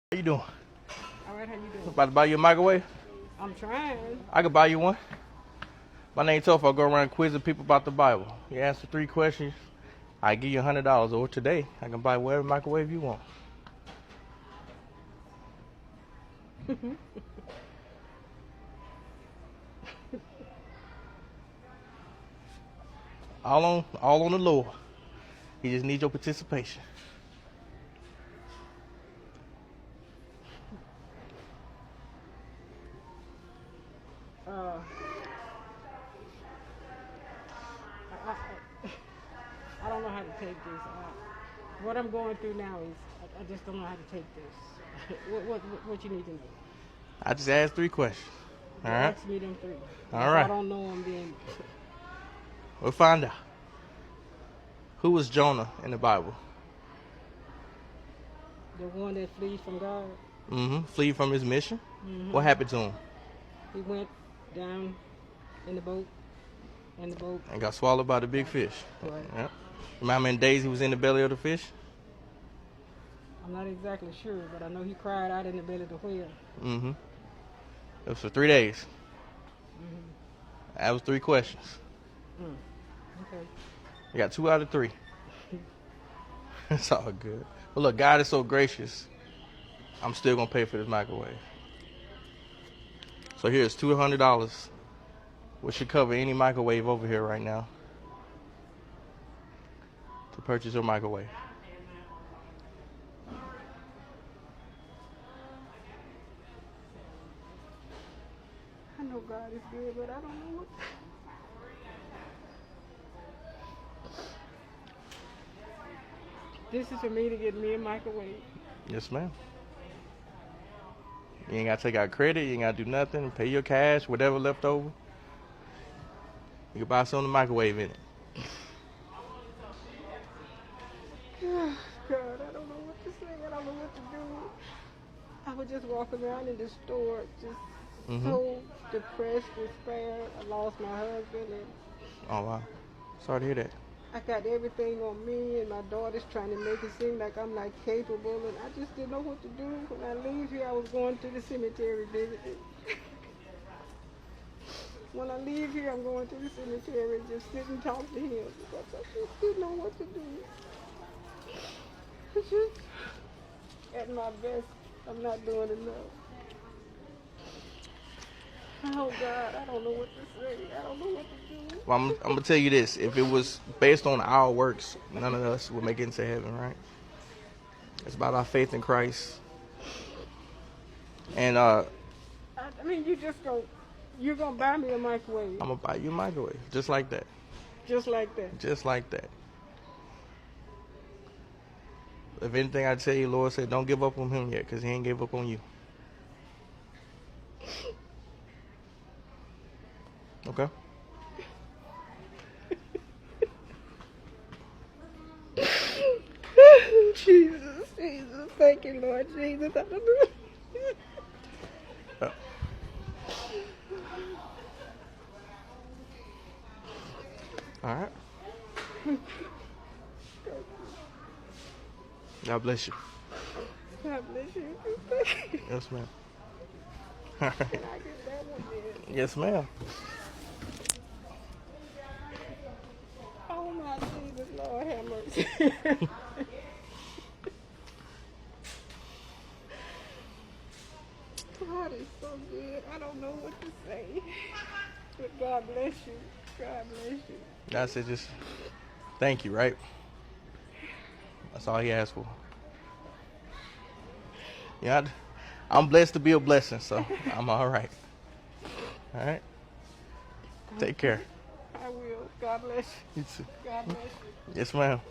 How you doing? All right, how you doing? About to buy you a microwave? I'm trying. I could buy you one. My name Toph. I go around quizzing people about the Bible. You answer 3 questions, I give you $100. Or today, I can buy whatever microwave you want. All on the Lord. He just needs your participation. Uh, I, I, I don't know how to take this. What I'm going through now is I just don't know how to take this. What you need to know? I just asked 3 questions. All right? Ask me them three. All If right. I don't know them, then We'll find out. Who was Jonah in the Bible? the one that flees from God. Flee from his mission. Mm-hmm. What happened to him? He went down in the boat, And got swallowed by the big fish. Right. Yep. Remember how many days he was in the belly of the fish? I'm not exactly sure, but I know he cried out in the belly of the whale. It was for 3 days. Mm-hmm. That was 3 questions. Okay. You got 2 out of 3. It's all good. But look, God is so gracious. I'm still gonna pay for this microwave. So here's $200, which should cover any microwave over here right now, to purchase your microwave. I know God is good, but I don't know what. This is for me to get me a microwave. Yes, ma'am. You ain't gotta take out credit. You ain't gotta do nothing. Pay your cash, whatever left over. You can buy some of the microwave in it. God, I don't know what to say. I don't know what to do. I was just walking around in the store, just so depressed, despaired. I lost my husband, and Oh wow. Sorry to hear that. I got everything on me, and my daughter's trying to make it seem like I'm not capable, and I just didn't know what to do. When I leave here, I was going to the cemetery visiting. When I leave here, I'm going to the cemetery and just sit and talk to him because I just didn't know what to do. It's just at my best, I'm not doing enough. Oh God, I don't know what to say. I don't know what to do. Well, I'm gonna tell you this: if it was based on our works, none of us would make it into heaven, right? It's about our faith in Christ. And I mean, you're gonna buy me a microwave I'm gonna buy you a microwave, just like that, just like that. just like that. If anything, I tell you, Lord said, don't give up on him yet, because he ain't gave up on you. Okay? Jesus, thank you, Lord Jesus. I don't know. Yeah. All right. God bless you. God bless you. Yes, ma'am. All right. I get that one then. Yes, ma'am. Oh my Jesus, Lord have mercy. God is so good. I don't know what to say. But God bless you. God bless you. God said just thank you, right? That's all he asked for. Yeah, I'm blessed to be a blessing, so I'm all right. All right? Take care. I will. God bless you. You too. God bless you. Yes, ma'am.